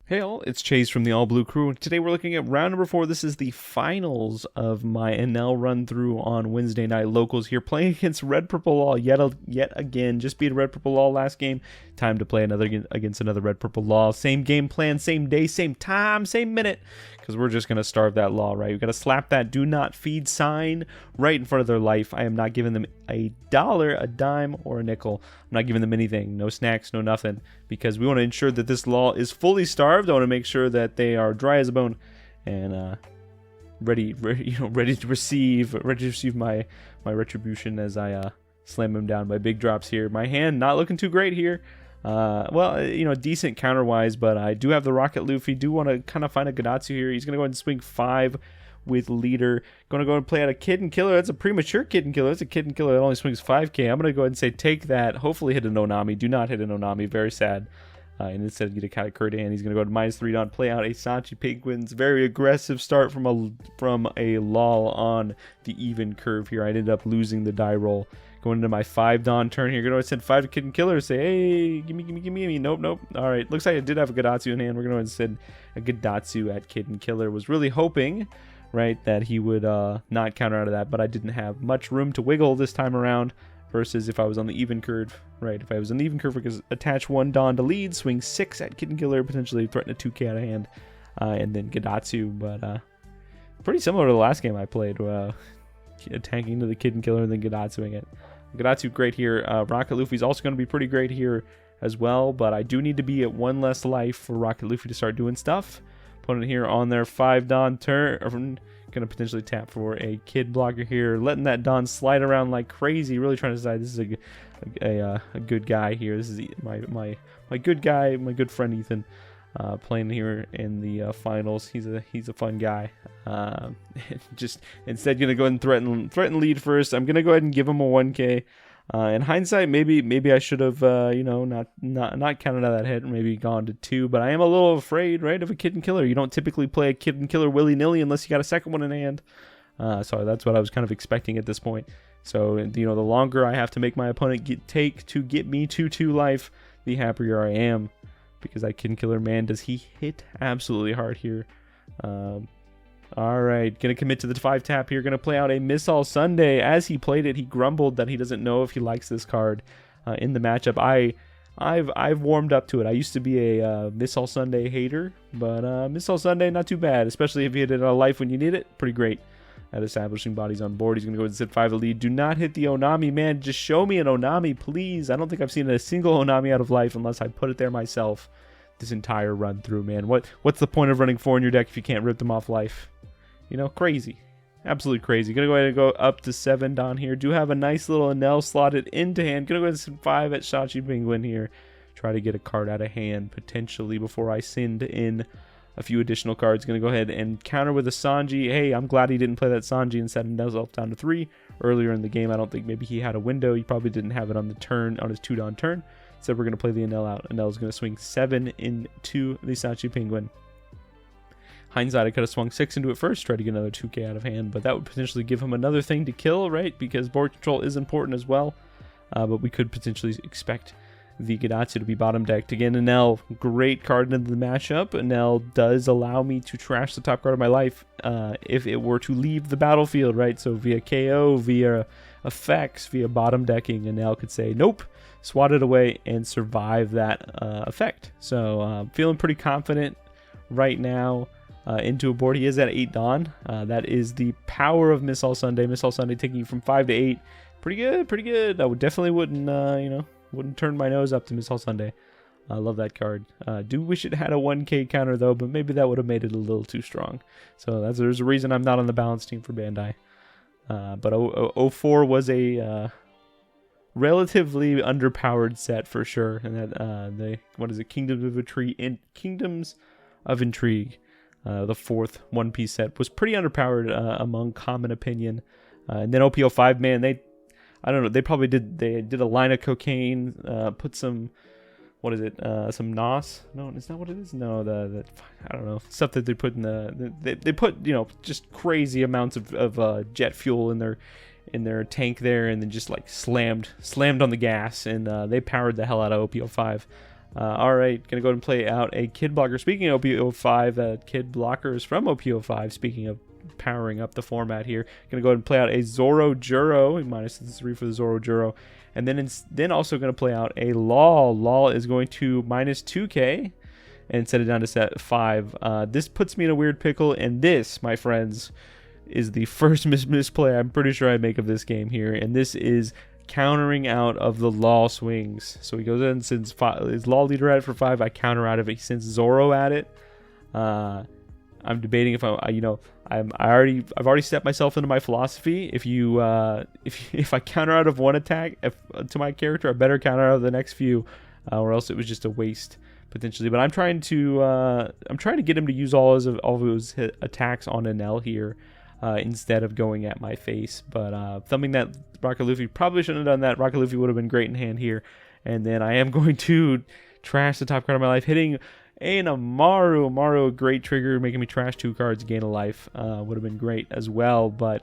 Hey all, it's Chase from the All Blue Crew. Today we're looking at round number 4. This is the finals of my Enel run through on Wednesday night locals here, playing against Red Purple Law yet again. Just beat Red Purple Law last game. Time to play against another Red Purple Law. Same game plan, same day, same time, same minute. Because we're just gonna starve that Law, right? We've got to slap that do not feed sign right in front of their life. I am not giving them a dollar, a dime, or a nickel. I'm not giving them anything. No snacks, no nothing. Because we want to ensure that this Law is fully starved. I want to make sure that they are dry as a bone and ready to receive my retribution as I slam them down by big drops here. My hand not looking too great here. Well, decent counter-wise, but I do have the Rocket Luffy. Do want to kind of find a Gadatsu here. He's going to go ahead and swing 5 with leader. Going to go and play out a Kid Killer. That's a premature Kid Killer. That's a Kid Killer that only swings 5k. I'm going to go ahead and say take that. Hopefully hit an Onami. Do not hit an Onami. Very sad. And instead get a Katakuri, he's going to go to -3 down, play out a Sachi Penguins. Very aggressive start from a lull on the even curve here. I ended up losing the die roll. Going into my 5 Dawn turn here. Going to send 5 to Kid Killer. Say, hey, gimme. Nope. All right. Looks like I did have a Gadatsu in hand. We're going to send a Gadatsu at Kid Killer. Was really hoping, right, that he would not counter out of that, but I didn't have much room to wiggle this time around. Versus if I was on the even curve, right? If I was on the even curve, I could attach 1 Dawn to lead, swing 6 at Kid Killer, potentially threaten a 2k out of hand, and then Gadatsu. But pretty similar to the last game I played, attacking to the Kid Killer and then Gadatsuing it. Gadatsu great here. Rocket Luffy's also going to be pretty great here as well, but I do need to be at 1 less life for Rocket Luffy to start doing stuff. Putting it here on their 5 Dawn turn. Going to potentially tap for a Kid blocker here, letting that Dawn slide around like crazy, really trying to decide this is a good guy here. This is my good guy, my good friend Ethan, playing here in the finals. He's a fun guy. Just instead going to go ahead and threaten lead first. I'm going to go ahead and give him a 1k. In hindsight, maybe I should have not counted out that hit, maybe gone to 2. But I am a little afraid, right, of a Kid Killer. You don't typically play a Kid Killer willy-nilly unless you got a second one in hand. So that's what I was kind of expecting at this point. So the longer I have to make my opponent take to get me to 2 life, the happier I am, because that Kid Killer, man, does he hit absolutely hard here. Alright, going to commit to the 5 tap here. Going to play out a Miss All Sunday. As he played it, he grumbled that he doesn't know if he likes this card in the matchup. I've warmed up to it. I used to be a Miss All Sunday hater, but Miss All Sunday, not too bad, especially if you hit it on life when you need it. Pretty great at establishing bodies on board. He's going to go ahead and sit 5 to lead. Do not hit the Onami, man. Just show me an Onami, please. I don't think I've seen a single Onami out of life unless I put it there myself this entire run through, man. What's the point of running 4 in your deck if you can't rip them off life? Crazy. Absolutely crazy. Gonna go ahead and go up to 7 down here. Do have a nice little Enel slotted into hand. Gonna go ahead and send 5 at Sachi Penguin here. Try to get a card out of hand potentially before I send in a few additional cards. Gonna go ahead and counter with a Sanji. Hey, I'm glad he didn't play that Sanji and set himself down to 3 earlier in the game. I don't think maybe he had a window. He probably didn't have it on the turn, on his 2 down turn. So we're gonna play the Enel out. Enel's gonna swing 7 into the Sachi Penguin. Hindsight, I could have swung 6 into it first, try to get another 2k out of hand, but that would potentially give him another thing to kill, right? Because board control is important as well, but we could potentially expect the Gadatsu to be bottom decked. Again, Enel, great card into the matchup. Enel does allow me to trash the top card of my life if it were to leave the battlefield, right? So via KO, via effects, via bottom decking, Enel could say, nope, swat it away and survive that effect. So feeling pretty confident right now. Into a board. He is at 8 Dawn. That is the power of Miss All Sunday. Miss All Sunday taking you from 5 to 8. Pretty good. I definitely wouldn't turn my nose up to Miss All Sunday. I love that card. Do wish it had a 1k counter though, but maybe that would have made it a little too strong. So there's a reason I'm not on the balance team for Bandai. But 04 was a relatively underpowered set for sure. And that Kingdoms of Intrigue. The 4th One Piece set was pretty underpowered among common opinion. And then OP07, man, I don't know, they did a line of cocaine, put some, some NOS? No, is that what it is? No, I don't know, stuff that they put in they put, just crazy amounts of jet fuel in their tank there, and then just like slammed on the gas, and they powered the hell out of OP07. All right, gonna go ahead and play out a Kid Blocker. Speaking of OP05, Kid Blockers from OP05. Speaking of powering up the format here, gonna go ahead and play out a Zoro Juro, -3 for the Zoro Juro, and then also gonna play out a Lol. Lol is going to -2k and set it down to set 5. This puts me in a weird pickle, and this, my friends, is the first misplay I'm pretty sure I make of this game here, and this is countering out of the Lol swings. So he goes in and sends his Lol leader at it for 5. I counter out of it. He sends Zoro at it. I'm debating if I've already stepped myself into my philosophy. If I counter out of one attack to my character, I better counter out of the next few, or else it was just a waste potentially. But I'm trying to get him to use all of his attacks on Enel here. Instead of going at my face. But thumbing that Rocket Luffy, probably shouldn't have done that. Rocket Luffy would have been great in hand here. And then I am going to trash the top card of my life, hitting a Maru. Maru, a great trigger, making me trash 2 cards, gain a life. Would have been great as well. But,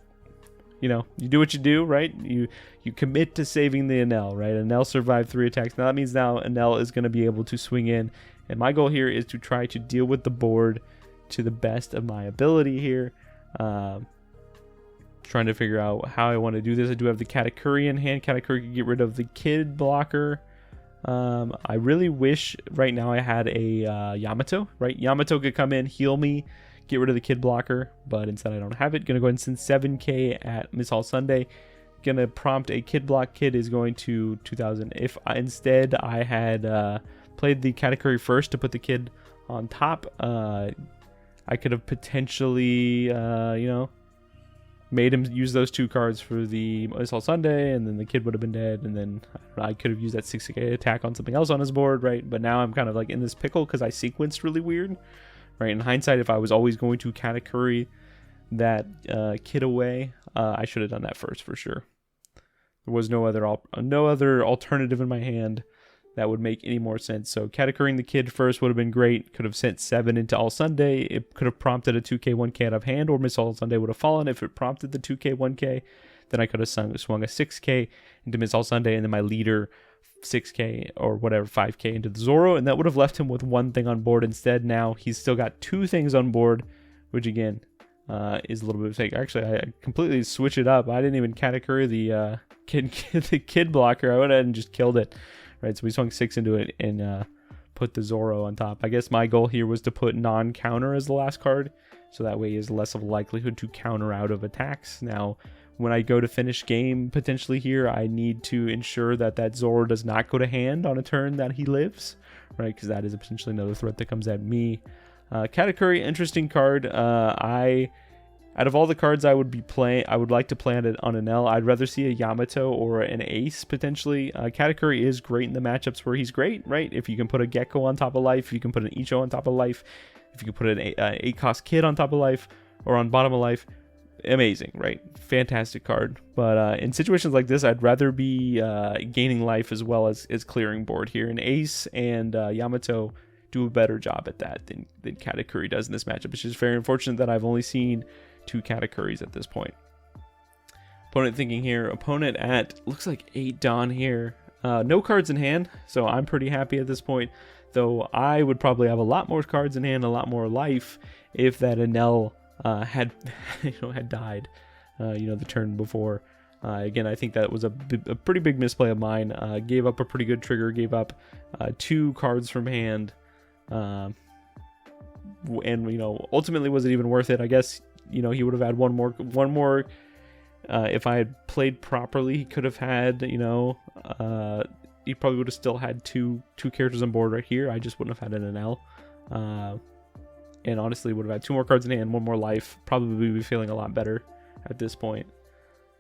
you do what you do, right? You commit to saving the Enel, right? Enel survived 3 attacks. Now that means now Enel is going to be able to swing in. And my goal here is to try to deal with the board to the best of my ability here. Trying to figure out how I want to do this. I do have the Katakuri in hand. Katakuri can get rid of the Kid Blocker. I really wish right now I had a Yamato, right? Yamato could come in, heal me, get rid of the Kid Blocker, but instead I don't have it. Gonna go ahead and send 7k at Miss All Sunday. Gonna prompt a Kid Block. Kid is going to 2000. If instead I had played the Katakuri first to put the Kid on top, I could have potentially, made him use those 2 cards for the All Sunday, and then the Kid would have been dead, and then I could have used that 6k attack on something else on his board, right? But now I'm kind of like in this pickle because I sequenced really weird, right? In hindsight, if I was always going to Katakuri that Kid away, I should have done that first for sure. There was no other alternative in my hand that would make any more sense. So Katakuring the Kid first would have been great. Could have sent 7 into All Sunday. It could have prompted a 2k 1k out of hand, or Miss All Sunday would have fallen. If it prompted the 2k 1k, then I could have swung a 6k into Miss All Sunday, and then my leader 6k or whatever 5k into the Zoro, and that would have left him with 1 thing on board. Instead, now he's still got 2 things on board, which again is a little bit of a mistake. Actually, I completely switched it up. I didn't even Katakuri the Kid Blocker. I went ahead and just killed it. Right, so we swung 6 into it and put the Zoro on top. I guess my goal here was to put non-counter as the last card, so that way he has less of a likelihood to counter out of attacks. Now, when I go to finish game potentially here, I need to ensure that that Zoro does not go to hand on a turn that he lives, right? Because that is potentially another threat that comes at me. Katakuri, interesting card. Out of all the cards I would like to play on Enel. I'd rather see a Yamato or an Ace, potentially. Katakuri is great in the matchups where he's great, right? If you can put a Gecko on top of life, if you can put an Icho on top of life, if you can put an 8-cost Kid on top of life, or on bottom of life, amazing, right? Fantastic card. But in situations like this, I'd rather be gaining life as well as clearing board here. And Ace and Yamato do a better job at that than Katakuri does in this matchup. It's just very unfortunate that I've only seen 2 Katakuris at this point. Opponent thinking here. Opponent at, looks like 8 Dawn here. No cards in hand, so I'm pretty happy at this point. Though I would probably have a lot more cards in hand, a lot more life, if that Enel had died, the turn before. Again, I think that was a pretty big misplay of mine. Gave up a pretty good trigger, gave up 2 cards from hand. And ultimately, was it even worth it? I guess he would have had one more. If I had played properly, he could have had he probably would have still had two characters on board right here. I just wouldn't have had an Enel, and honestly would have had 2 more cards in hand, 1 more life. Probably be feeling a lot better at this point.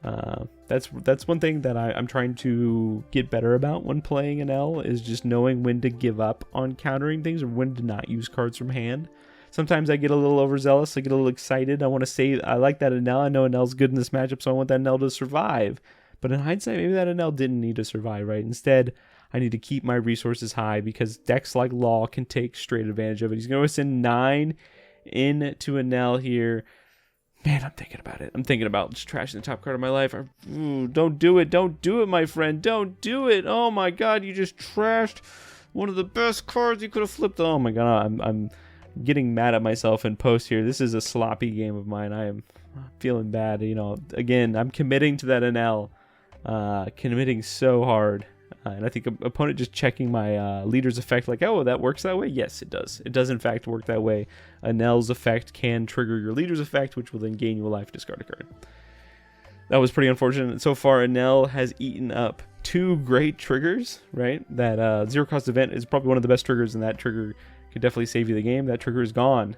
That's one thing that I'm trying to get better about when playing Enel, is just knowing when to give up on countering things or when to not use cards from hand. Sometimes I get a little overzealous. I get a little excited. I want to say I like that Enel. I know Enel's good in this matchup, so I want that Enel to survive. But in hindsight, maybe that Enel didn't need to survive, right? Instead, I need to keep my resources high because decks like Law can take straight advantage of it. He's going to send 9 into Enel here. Man, I'm thinking about it. I'm thinking about just trashing the top card of my life. Don't do it. Don't do it, my friend. Don't do it. Oh, my God. You just trashed one of the best cards you could have flipped. Oh my god, I'm getting mad at myself in post here. This is a sloppy game of mine. I am feeling bad. You know, again, I'm committing to that NL, committing so hard. And I think opponent just checking my leader's effect, like, oh, that works that way? Yes, it does. It does, in fact, work that way. Enel's effect can trigger your leader's effect, which will then gain you a life, discard a card. That was pretty unfortunate. So far, Enel has eaten up 2 great triggers, right? That zero cost event is probably one of the best triggers, and that trigger could definitely save you the game. That trigger is gone,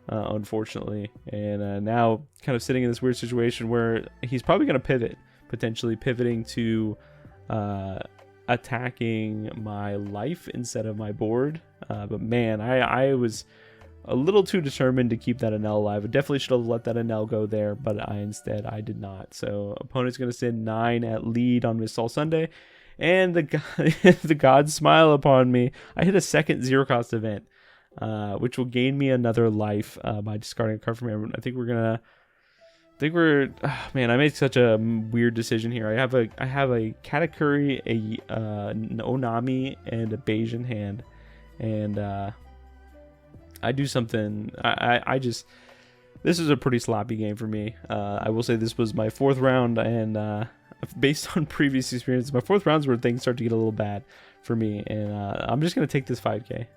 unfortunately. And now kind of sitting in this weird situation where he's probably going to pivot, potentially pivoting to attacking my life instead of my board. But man, I was a little too determined to keep that Enel alive. I definitely should have let that Enel go there, but I did not. So opponent's going to send 9 at lead on Miss All Sunday, and the gods smile upon me. I hit a second zero cost event, which will gain me another life by discarding a card from here. Man, I made such a weird decision here. I have a Katakuri, an Onami, and a Bayesian hand, and I do something. This is a pretty sloppy game for me. I will say this was my 4th round, and based on previous experience, my 4th rounds where things start to get a little bad for me, and I'm just gonna take this 5k,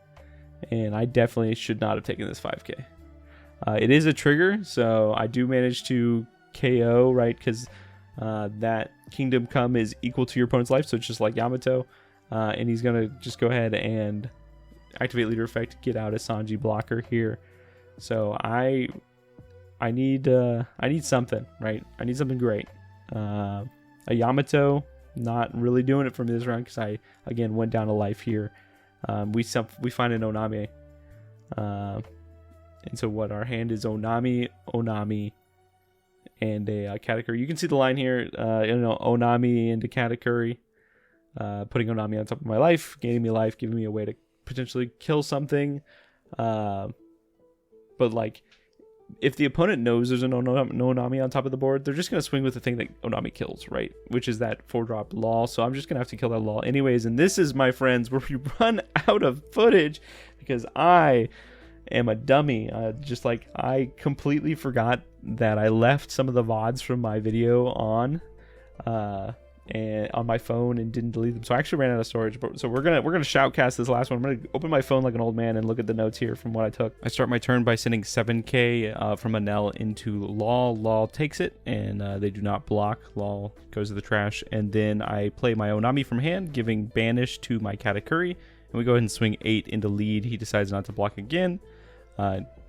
and I definitely should not have taken this 5k. It is a trigger, so I do manage to KO, right? Because that Kingdom Come is equal to your opponent's life, so it's just like Yamato. And he's going to just go ahead and activate leader effect, get out a Sanji blocker here. So I need something, right? I need something great. A Yamato, not really doing it for me this round because I, again, went down a life here. We find an Onami. And so what our hand is Onami, and a Katakuri. You can see the line here, Onami into Katakuri, putting Onami on top of my life, gaining me life, giving me a way to potentially kill something. But like, if the opponent knows there's an Onami on top of the board, they're just going to swing with the thing that Onami kills, right? Which is that 4-drop Law. So I'm just going to have to kill that Law anyways. And this is, my friends, where we run out of footage because I am a dummy. I completely forgot that I left some of the VODs from my video on and on my phone and didn't delete them, so I actually ran out of storage. So we're gonna shoutcast this last one. I'm gonna open my phone like an old man and look at the notes here from what I took. I start my turn by sending 7k from Enel into Law. Law takes it, and they do not block. Law goes to the trash, and then I play my Onami from hand, giving banish to my Katakuri, and we go ahead and swing 8 into lead. He decides not to block again.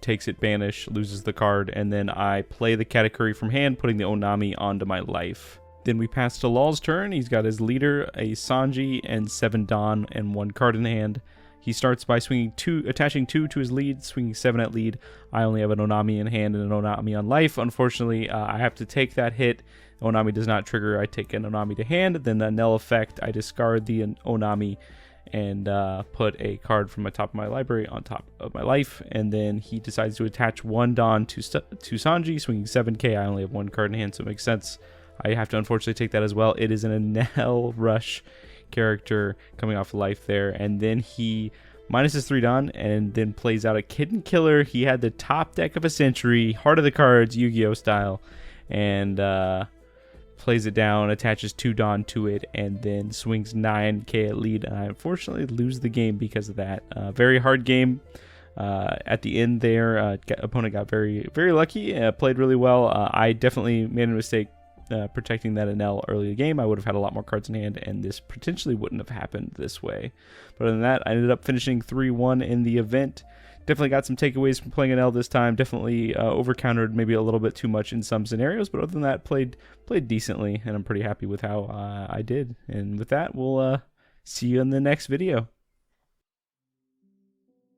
Takes it, banish, loses the card, and then I play the Katakuri from hand, putting the Onami onto my life. Then we pass to Law's turn. He's got his leader, a Sanji, and 7 Dawn, and 1 card in hand. He starts by attaching 2 to his lead, swinging 7 at lead. I only have an Onami in hand and an Onami on life. Unfortunately, I have to take that hit. Onami does not trigger. I take an Onami to hand. Then the Enel effect, I discard the Onami and put a card from the top of my library on top of my life, and then he decides to attach 1 Dawn to Sanji, swinging 7k. I only have 1 card in hand, so it makes sense. I have to unfortunately take that as well. It is an Enel Rush character coming off life there, and then he minuses 3 Dawn and then plays out a Kitten Killer. He had the top deck of a Century, Heart of the Cards, Yu-Gi-Oh style, and plays it down, attaches 2 Dawn to it, and then swings 9k at lead. And I unfortunately lose the game because of that. Very hard game. At the end there, opponent got very, very lucky, played really well. I definitely made a mistake protecting that Enel early in the game. I would have had a lot more cards in hand, and this potentially wouldn't have happened this way. But other than that, I ended up finishing 3-1 in the event. Definitely got some takeaways from playing Enel this time. Definitely over-countered maybe a little bit too much in some scenarios, but other than that, played decently, and I'm pretty happy with how I did. And with that, we'll see you in the next video.